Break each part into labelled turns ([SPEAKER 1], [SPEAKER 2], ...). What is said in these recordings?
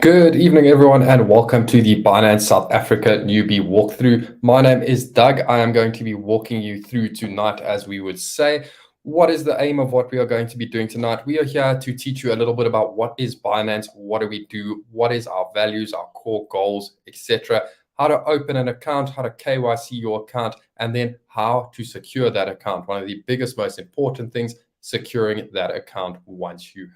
[SPEAKER 1] Good evening, everyone, and welcome to the Binance South Africa newbie walkthrough. My name is Doug. I am going to be walking you through tonight, as we would say. What is the aim of what we are going to be doing tonight? We are here to teach you a little bit about what is Binance, what do we do, what is our values, our core goals, etc. How to open an account, how to KYC your account, and then how to secure that account. One of the biggest, most important things, securing that account once you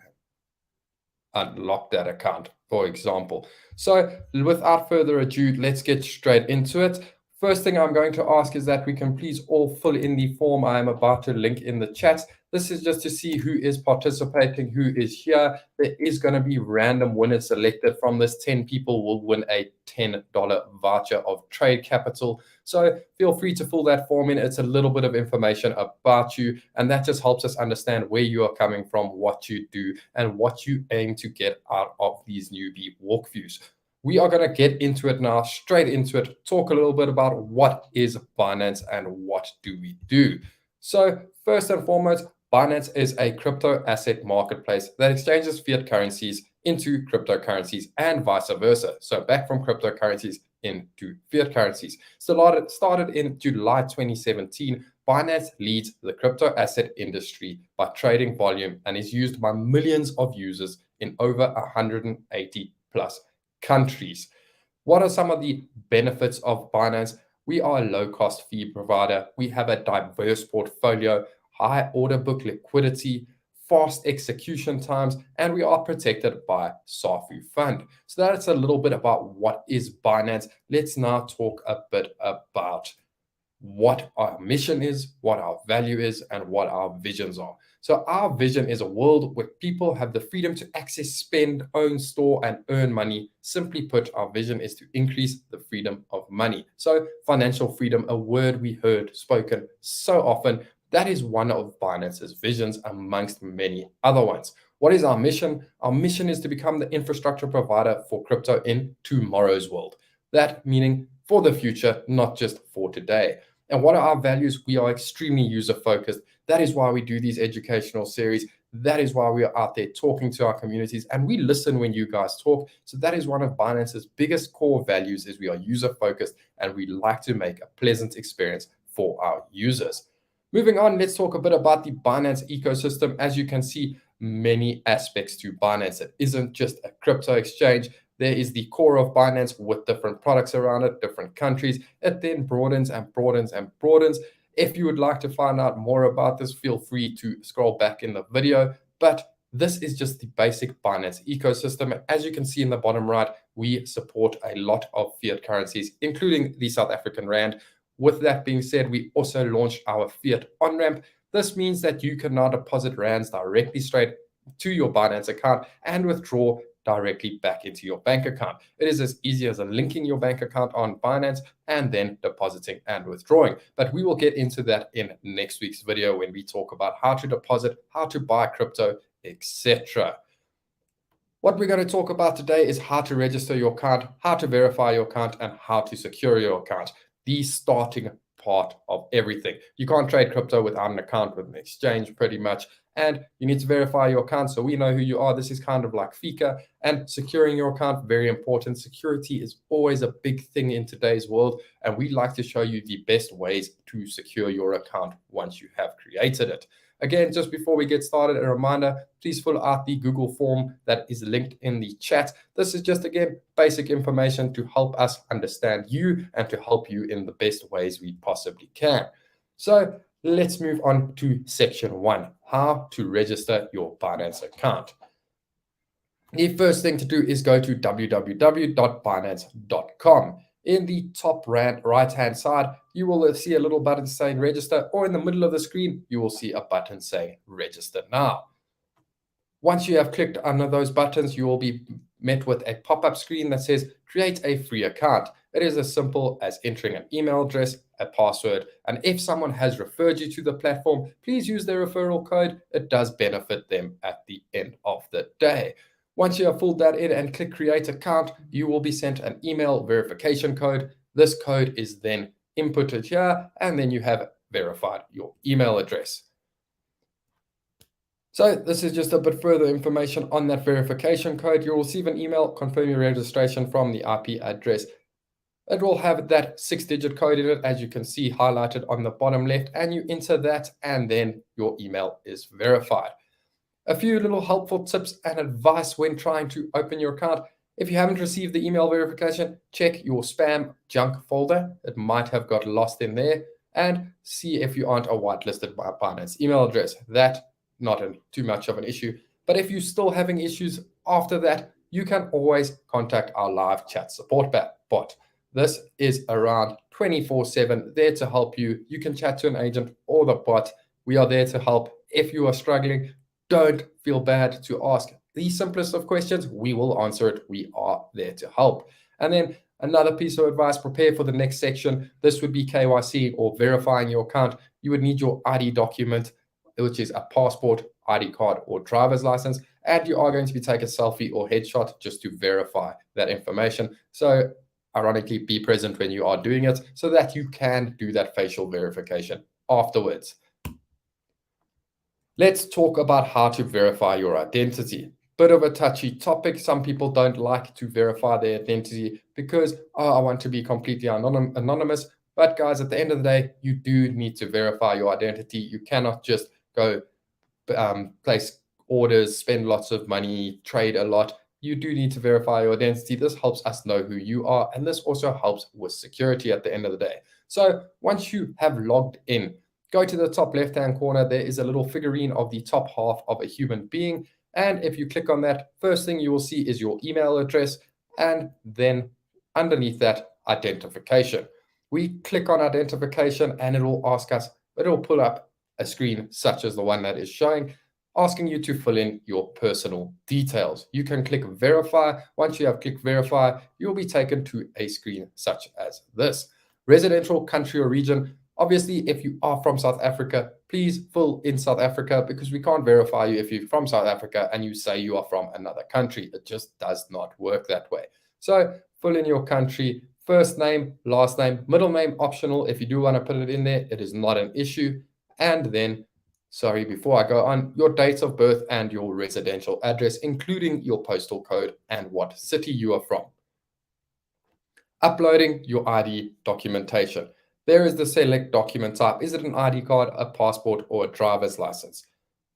[SPEAKER 1] unlock that account, for example. So without further ado, let's get straight into it. First thing I'm going to ask is that we can please all fill in the form I am about to link in the chat. This is just to see who is participating, who is here. There is going to be random winners selected from this. 10 people will win a $10 voucher of trade capital. So feel free to fill that form in. It's a little bit of information about you, and that just helps us understand where you are coming from, what you do, and what you aim to get out of these newbie walkthroughs. We are going to get into it now, straight into it, talk a little bit about what is Binance and what do we do. So first and foremost, Binance is a crypto asset marketplace that exchanges fiat currencies into cryptocurrencies and vice versa. So back from cryptocurrencies into fiat currencies. Started in July 2017, Binance leads the crypto asset industry by trading volume and is used by millions of users in over 180 plus countries. What are some of the benefits of Binance? We are a low-cost fee provider. We have a diverse portfolio, high order book liquidity, fast execution times, and we are protected by SAFU Fund. So that's a little bit about what is Binance. Let's now talk a bit about what our mission is, what our value is, and what our visions are. So our vision is a world where people have the freedom to access, spend, own, store, and earn money. Simply put, our vision is to increase the freedom of money. So financial freedom, a word we heard spoken so often, that is one of Binance's visions amongst many other ones. What is our mission? Our mission is to become the infrastructure provider for crypto in tomorrow's world. That meaning for the future, not just for today. And what are our values? We are extremely user focused. That is why we do these educational series. That is why we are out there talking to our communities, and we listen when you guys talk. So that is one of Binance's biggest core values, is we are user focused and we like to make a pleasant experience for our users. Moving on, let's talk a bit about the Binance ecosystem. As you can see, many aspects to Binance. It isn't just a crypto exchange. There is the core of Binance with different products around it, different countries. It then broadens and broadens and broadens. If you would like to find out more about this, feel free to scroll back in the video. But this is just the basic Binance ecosystem. As you can see in the bottom right, we support a lot of fiat currencies, including the South African Rand. With that being said, we also launched our fiat on-ramp. This means that you can now deposit rands directly straight to your Binance account and withdraw directly back into your bank account. It is as easy as linking your bank account on Binance and then depositing and withdrawing. But we will get into that in next week's video when we talk about how to deposit, how to buy crypto, etc. What we're going to talk about today is how to register your account, how to verify your account, and how to secure your account. The starting part of everything. You can't trade crypto without an account with an exchange, pretty much. And you need to verify your account so we know who you are. This is kind of like FICA, and securing your account, very important. Security is always a big thing in today's world, and we like to show you the best ways to secure your account once you have created it. Again, just before we get started, a reminder, please fill out the Google form that is linked in the chat. This is just, again, basic information to help us understand you and to help you in the best ways we possibly can. So let's move on to section 1, how to register your Binance account. The first thing to do is go to www.binance.com. In the top right-hand side, you will see a little button saying register, or in the middle of the screen, you will see a button saying register now. Once you have clicked on those buttons, you will be met with a pop-up screen that says create a free account. It is as simple as entering an email address, a password, and if someone has referred you to the platform, please use their referral code. It does benefit them at the end of the day. Once you have filled that in and click create account, you will be sent an email verification code. This code is then inputted here, and then you have verified your email address. So this is just a bit further information on that verification code. You'll receive an email confirming your registration from the IP address. It will have that 6-digit code in it, as you can see highlighted on the bottom left, and you enter that, and then your email is verified. A few little helpful tips and advice when trying to open your account. If you haven't received the email verification, check your spam junk folder. It might have got lost in there. And see if you aren't a whitelisted by Binance email address. That, not too much of an issue. But if you're still having issues after that, you can always contact our live chat support bot. This is around 24/7, there to help you. You can chat to an agent or the bot. We are there to help. If you are struggling, don't feel bad to ask the simplest of questions. We will answer it. We are there to help. And then another piece of advice, prepare for the next section. This would be KYC, or verifying your account. You would need your ID document, which is a passport, ID card, or driver's license. And you are going to be taking a selfie or headshot just to verify that information. So ironically, be present when you are doing it so that you can do that facial verification afterwards. Let's talk about how to verify your identity. Bit of a touchy topic. Some people don't like to verify their identity because, I want to be completely anonymous. But guys, at the end of the day, you do need to verify your identity. You cannot just go place orders, spend lots of money, trade a lot. You do need to verify your identity. This helps us know who you are, and this also helps with security at the end of the day. So once you have logged in, go to the top left-hand corner. There is a little figurine of the top half of a human being. And if you click on that, first thing you will see is your email address, and then underneath that, identification. We click on identification and it will ask us, it will pull up a screen such as the one that is showing, asking you to fill in your personal details. You can click verify. Once you have clicked verify, you'll be taken to a screen such as this. Residential, country, or region. Obviously, if you are from South Africa, please fill in South Africa, because we can't verify you if you're from South Africa and you say you are from another country. It just does not work that way. So fill in your country, first name, last name, middle name optional. If you do want to put it in there, it is not an issue. And then, before I go on, your date of birth and your residential address, including your postal code and what city you are from. Uploading your ID documentation. There is the select document type. Is it an ID card, a passport, or a driver's license?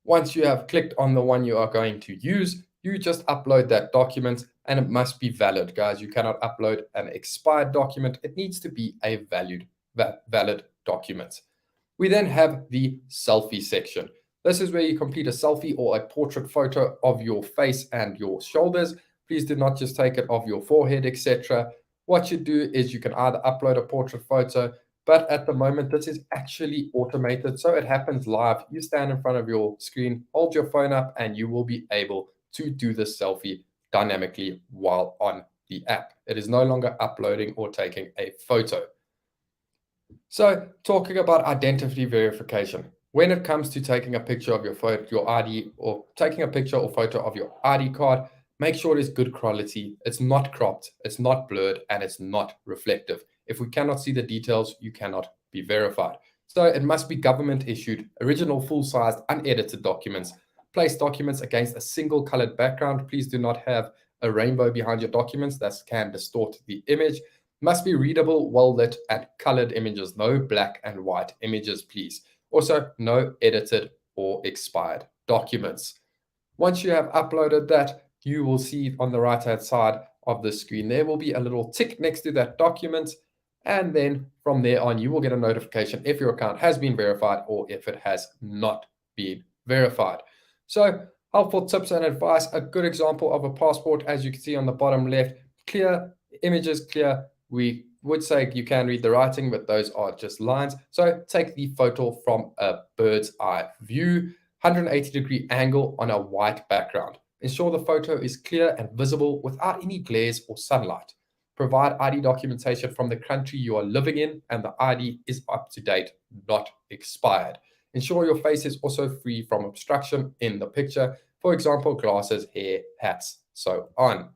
[SPEAKER 1] Once you have clicked on the one you are going to use, you just upload that document, and it must be valid, guys. You cannot upload an expired document. It needs to be a valid document. We then have the selfie section. This is where you complete a selfie or a portrait photo of your face and your shoulders. Please do not just take it of your forehead, etc. What you do is you can either upload a portrait photo, but at the moment, this is actually automated, so it happens live. You stand in front of your screen, hold your phone up, and you will be able to do the selfie dynamically while on the app. It is no longer uploading or taking a photo. So talking about identity verification, when it comes to taking a picture of your ID, or taking a picture or photo of your ID card, make sure it is good quality. It's not cropped, it's not blurred, and it's not reflective. If we cannot see the details, you cannot be verified. So it must be government issued, original, full-sized, unedited documents. Place documents against a single colored background. Please do not have a rainbow behind your documents. That can distort the image. Must be readable, well-lit, and colored images. No black and white images, please. Also, no edited or expired documents. Once you have uploaded that, you will see on the right-hand side of the screen, there will be a little tick next to that document. And then from there on, you will get a notification if your account has been verified or if it has not been verified. So helpful tips and advice. A good example of a passport, as you can see on the bottom left, clear, images clear. We would say you can read the writing, but those are just lines. So take the photo from a bird's eye view, 180-degree angle on a white background. Ensure the photo is clear and visible without any glares or sunlight. Provide ID documentation from the country you are living in, and the ID is up to date, not expired. Ensure your face is also free from obstruction in the picture, for example, glasses, hair, hats, so on.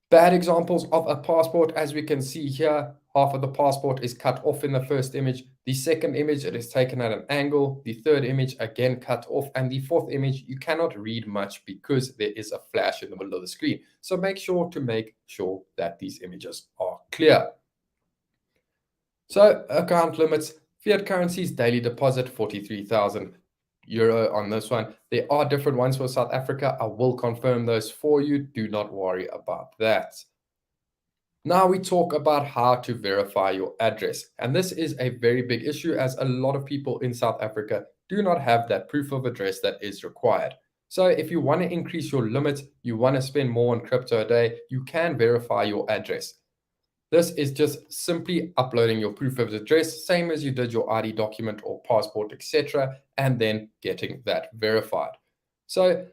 [SPEAKER 1] Bad examples of a passport, as we can see here, half of the passport is cut off in the first image. The second image, it is taken at an angle. The third image, again, cut off. And the fourth image, you cannot read much because there is a flash in the middle of the screen. So make sure that these images are clear. So account limits, fiat currencies, daily deposit, 43,000 euro on this one. There are different ones for South Africa. I will confirm those for you. Do not worry about that. Now we talk about how to verify your address. And this is a very big issue as a lot of people in South Africa do not have that proof of address that is required. So if you want to increase your limit, you want to spend more on crypto a day, you can verify your address. This is just simply uploading your proof of address, same as you did your ID document or passport, etc., and then getting that verified. So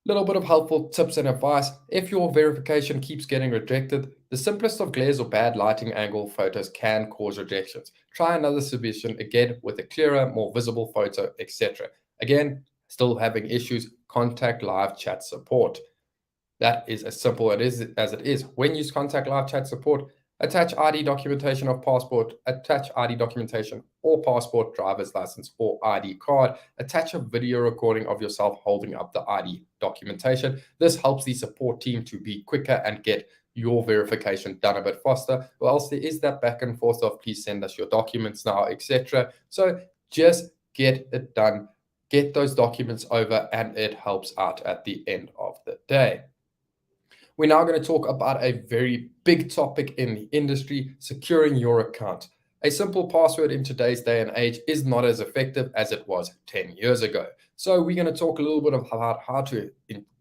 [SPEAKER 1] little bit of helpful tips and advice. If your verification keeps getting rejected, the simplest of glares or bad lighting angle photos can cause rejections. Try another submission again with a clearer, more visible photo, etc. Again, still having issues, contact live chat support. That is as simple as it is. When you contact live chat support, attach ID documentation of passport, attach ID documentation or passport, driver's license or ID card, attach a video recording of yourself holding up the ID documentation. This helps the support team to be quicker and get your verification done a bit faster, or else there is that back and forth of please send us your documents now, etc. So just get it done, get those documents over, and it helps out at the end of the day. We're now going to talk about a very big topic in the industry, securing your account. A simple password in today's day and age is not as effective as it was 10 years ago. So we're going to talk a little bit about how to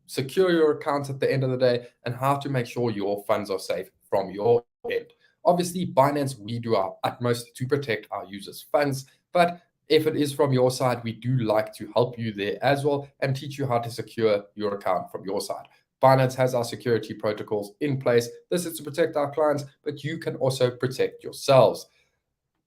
[SPEAKER 1] secure your account at the end of the day and how to make sure your funds are safe from your end. Obviously, Binance, we do our utmost to protect our users' funds, but if it is from your side, we do like to help you there as well and teach you how to secure your account from your side. Binance has our security protocols in place. This is to protect our clients, but you can also protect yourselves.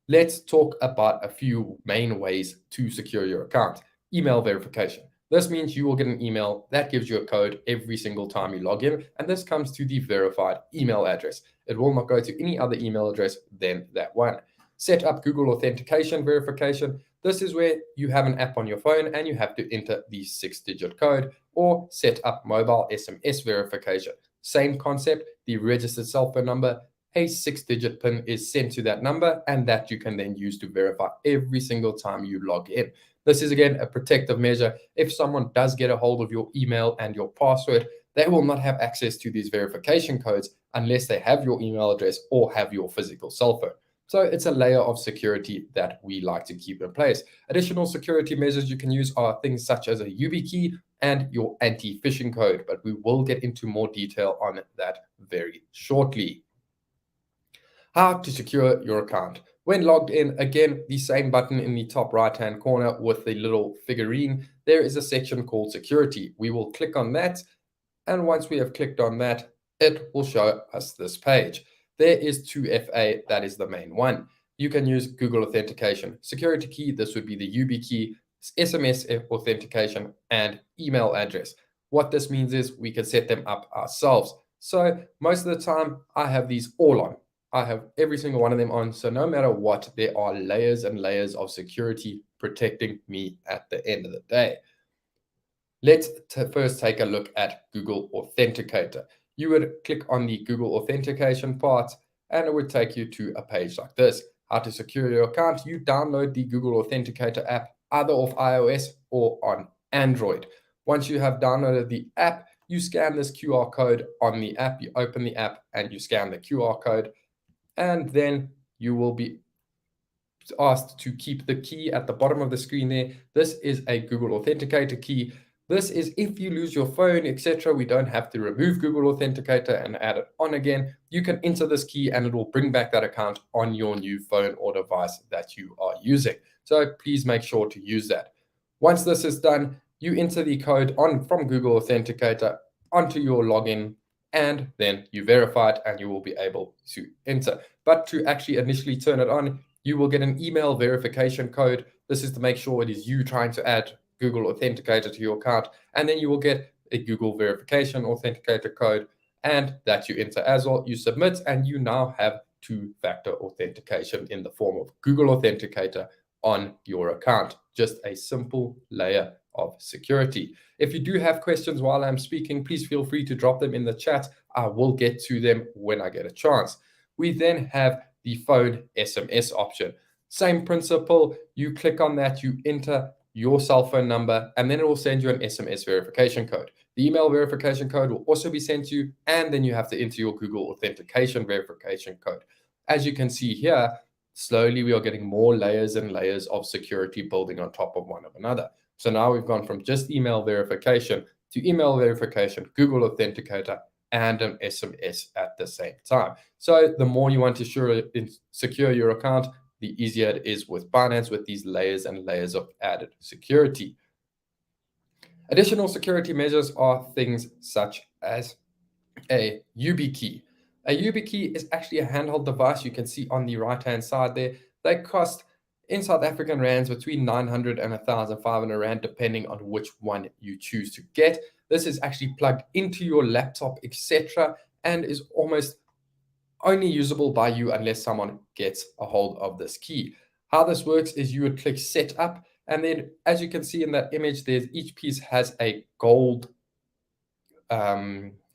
[SPEAKER 1] Let's talk about a few main ways to secure your account. Email verification. This means you will get an email that gives you a code every single time you log in, and this comes to the verified email address. It will not go to any other email address than that one. Set up Google authentication verification. This is where you have an app on your phone and you have to enter the 6-digit code, or set up mobile SMS verification. Same concept, the registered cell phone number, a 6-digit PIN is sent to that number, and that you can then use to verify every single time you log in. This is again a protective measure. If someone does get a hold of your email and your password, they will not have access to these verification codes unless they have your email address or have your physical cell phone. So it's a layer of security that we like to keep in place. Additional security measures you can use are things such as a Newbie key and your anti-phishing code, but we will get into more detail on that very shortly. How to secure your account. When logged in, again, the same button in the top right-hand corner with the little figurine, there is a section called security. We will click on that, and once we have clicked on that, it will show us this page. There is 2FA, that is the main one. You can use Google authentication. Security key, this would be the UB key, SMS authentication, and email address. What this means is we can set them up ourselves. So most of the time, I have these all on. I have every single one of them on. So no matter what, there are layers and layers of security protecting me at the end of the day. Let's first take a look at Google Authenticator. You would click on the Google Authentication part, and it would take you to a page like this. How to secure your account. You download the Google Authenticator app either off iOS or on Android. Once you have downloaded the app, you scan this QR code on the app. You open the app and you scan the QR code, and then you will be asked to keep the key at the bottom of the screen there. This is a Google Authenticator key. This is if you lose your phone, etc. We don't have to remove Google Authenticator and add it on again. You can enter this key and it will bring back that account on your new phone or device that you are using. So please make sure to use that. Once this is done, you enter the code from Google Authenticator onto your login, and then you verify it and you will be able to enter. But to actually initially turn it on, you will get an email verification code. This is to make sure it is you trying to add Google Authenticator to your account, and then you will get a Google verification authenticator code, and that you enter as well. You submit, and you now have two-factor authentication in the form of Google Authenticator on your account. Just a simple layer of security. If you do have questions while I'm speaking, please feel free to drop them in the chat. I will get to them when I get a chance. We then have the phone SMS option. Same principle, you click on that, you enter your cell phone number, and then it will send you an SMS verification code. The email verification code will also be sent to you, and then you have to enter your Google Authentication verification code. As you can see here, slowly we are getting more layers and layers of security building on top of one another. So now we've gone from just email verification to email verification, Google Authenticator, and an SMS at the same time. So the more you want to secure your account, the easier it is with Binance with these layers and layers of added security. Additional security measures are things such as a YubiKey. A YubiKey is actually a handheld device you can see on the right-hand side there. They cost in South African rands between 900 and 1,500 rand, depending on which one you choose to get. This is actually plugged into your laptop, etc., and is almost only usable by you unless someone gets a hold of this key. How this works is you would click set up, and then as you can see in that image, each piece has a gold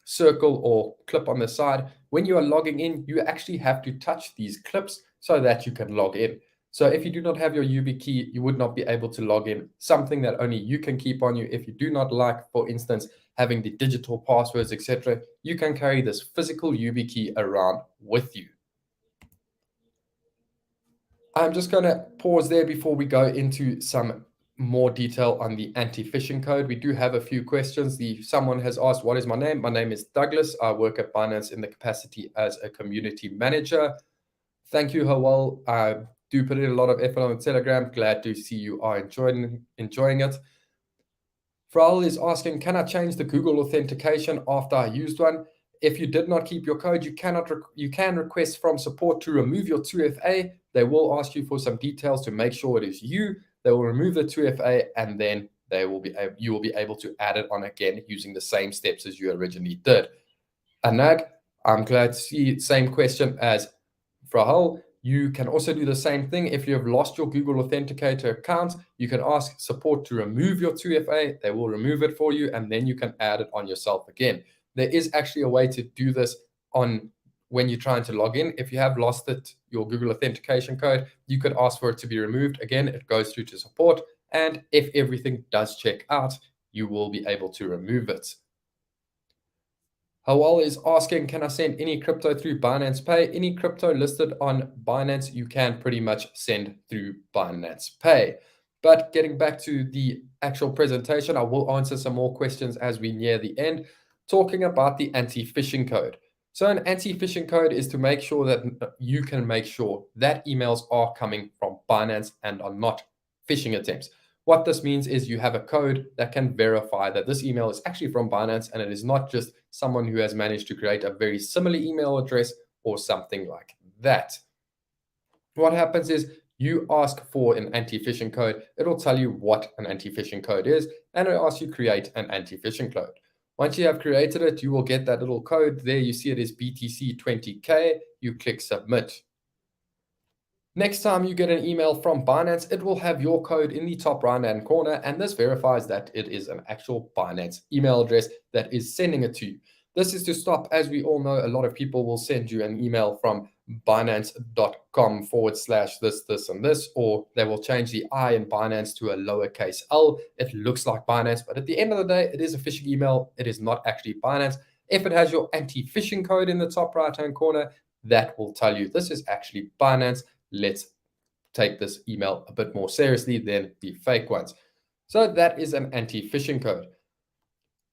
[SPEAKER 1] circle or clip on the side. When you are logging in, you actually have to touch these clips so that you can log in. So if you do not have your YubiKey, you would not be able to log in, something that only you can keep on you. If you do not like, for instance, having the digital passwords, etc., you can carry this physical YubiKey around with you. I'm just going to pause there before we go into some more detail on the anti-phishing code. We do have a few questions. Someone has asked, what is my name? My name is Douglas. I work at Binance in the capacity as a community manager. Thank you, Howell. I do put in a lot of effort on Telegram. Glad to see you are enjoying it. Frau is asking, can I change the Google authentication after I used one? If you did not keep your code, you can request from support to remove your 2FA. They will ask you for some details to make sure it is you. They will remove the 2FA, and then you will be able to add it on again using the same steps as you originally did. Anag, I'm glad to see same question as Frau. You can also do the same thing. If you have lost your Google Authenticator account, you can ask support to remove your 2FA. They will remove it for you, and then you can add it on yourself again. There is actually a way to do this when you're trying to log in. If you have lost your Google Authentication code, you could ask for it to be removed. Again, it goes through to support, and if everything does check out, you will be able to remove it. Hawal is asking, can I send any crypto through Binance Pay? Any crypto listed on Binance, you can pretty much send through Binance Pay. But getting back to the actual presentation, I will answer some more questions as we near the end, talking about the anti-phishing code. So an anti-phishing code is to make sure that you can make sure that emails are coming from Binance and are not phishing attempts. What this means is you have a code that can verify that this email is actually from Binance and it is not just someone who has managed to create a very similar email address or something like that. What happens is you ask for an anti-phishing code. It'll tell you what an anti-phishing code is, and it'll ask you to create an anti-phishing code. Once you have created it, you will get that little code there. You see it is BTC20K. You click submit. Next time you get an email from Binance, it will have your code in the top right-hand corner, and this verifies that it is an actual Binance email address that is sending it to you. This is to stop, as we all know, a lot of people will send you an email from binance.com/this, and this, or they will change the I in Binance to a lowercase l. It looks like Binance, but at the end of the day, it is a phishing email. It is not actually Binance. If it has your anti-phishing code in the top right-hand corner, that will tell you this is actually Binance. Let's take this email a bit more seriously than the fake ones. So that is an anti-phishing code.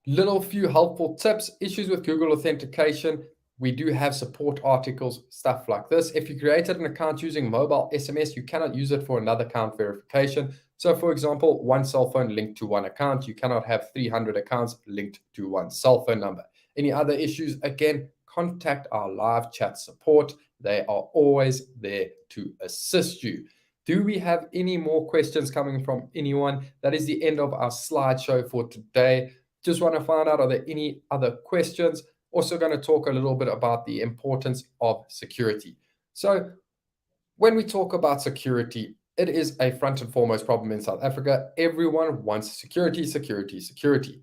[SPEAKER 1] Little few helpful tips, issues with Google authentication. We do have support articles, stuff like this. If you created an account using mobile SMS, you cannot use it for another account verification. So for example, one cell phone linked to one account. You cannot have 300 accounts linked to one cell phone number. Any other issues, again, contact our live chat support. They are always there to assist you. Do we have any more questions coming from anyone? That is the end of our slideshow for today. Just want to find out, are there any other questions? Also going to talk a little bit about the importance of security. So when we talk about security, it is a front and foremost problem in South Africa. Everyone wants security, security, security.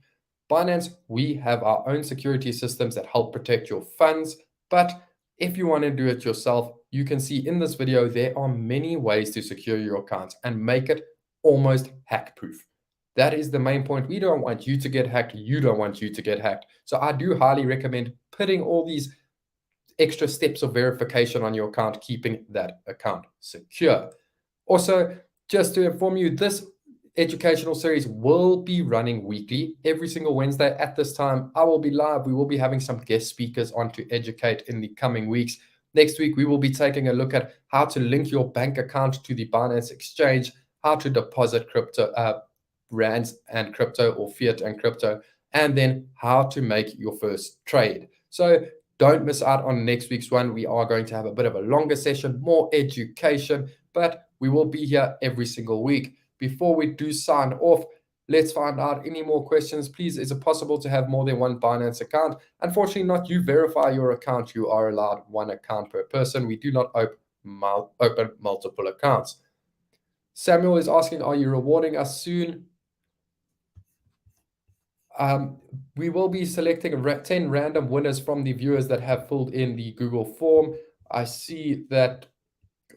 [SPEAKER 1] Binance, we have our own security systems that help protect your funds. But if you want to do it yourself, you can see in this video, there are many ways to secure your accounts and make it almost hack proof. That is the main point. We don't want you to get hacked. You don't want you to get hacked. So I do highly recommend putting all these extra steps of verification on your account, keeping that account secure. Also, just to inform you, this educational series will be running weekly, every single Wednesday at this time. I will be live. We will be having some guest speakers on to educate in the coming weeks. Next week, we will be taking a look at how to link your bank account to the Binance exchange, how to deposit crypto, rands and crypto, or fiat and crypto, and then how to make your first trade. So don't miss out on next week's one. We are going to have a bit of a longer session, more education, but we will be here every single week. Before we do sign off, let's find out any more questions. Please, is it possible to have more than one Binance account? Unfortunately, not. You verify your account. You are allowed one account per person. We do not open multiple accounts. Samuel is asking, are you rewarding us soon? We will be selecting 10 random winners from the viewers that have filled in the Google form. I see that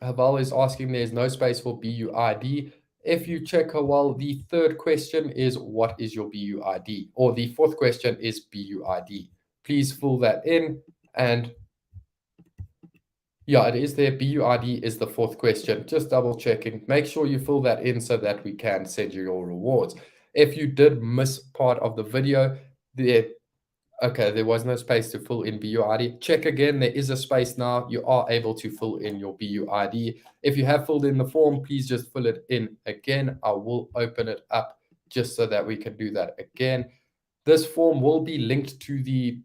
[SPEAKER 1] Haval is asking there's no space for BUID. If you check Haval, the third question is what is your BUID? Or the fourth question is BUID. Please fill that in. And yeah, it is there. BUID is the fourth question. Just double checking. Make sure you fill that in so that we can send you your rewards. If you did miss part of the video, there was no space to fill in BUID. Check again. There is a space now. You are able to fill in your BUID. If you have filled in the form, please just fill it in again. I will open it up just so that we can do that again. This form will be linked to the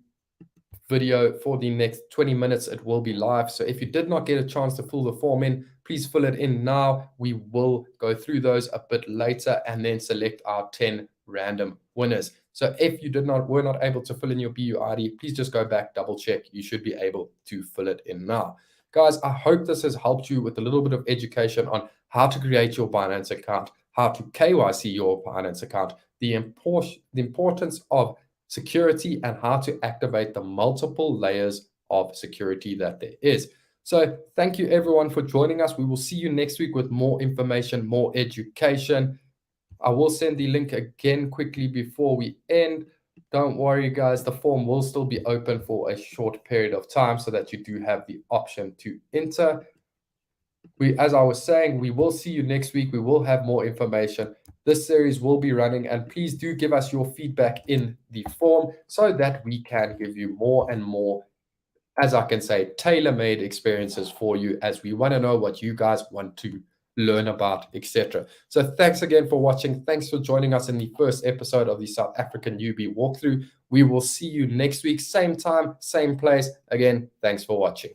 [SPEAKER 1] video for the next 20 minutes. It will be live. So if you did not get a chance to fill the form in, please fill it in now. We will go through those a bit later and then select our 10 random winners. So if you were not able to fill in your BUID, please just go back, double check. You should be able to fill it in now. Guys, I hope this has helped you with a little bit of education on how to create your Binance account, how to KYC your Binance account, the importance of security, and how to activate the multiple layers of security that there is. So thank you everyone for joining us. We will see you next week with more information, more education. I will send the link again quickly before we end. Don't worry, guys. The form will still be open for a short period of time so that you do have the option to enter. As I was saying, we will see you next week. We will have more information. This series will be running, and please do give us your feedback in the form so that we can give you more and more, as I can say, tailor-made experiences for you, as we want to know what you guys want to learn about, etc. So thanks again for watching. Thanks for joining us in the first episode of the South African Newbie walkthrough. We will see you next week, same time, same place. Again, thanks for watching.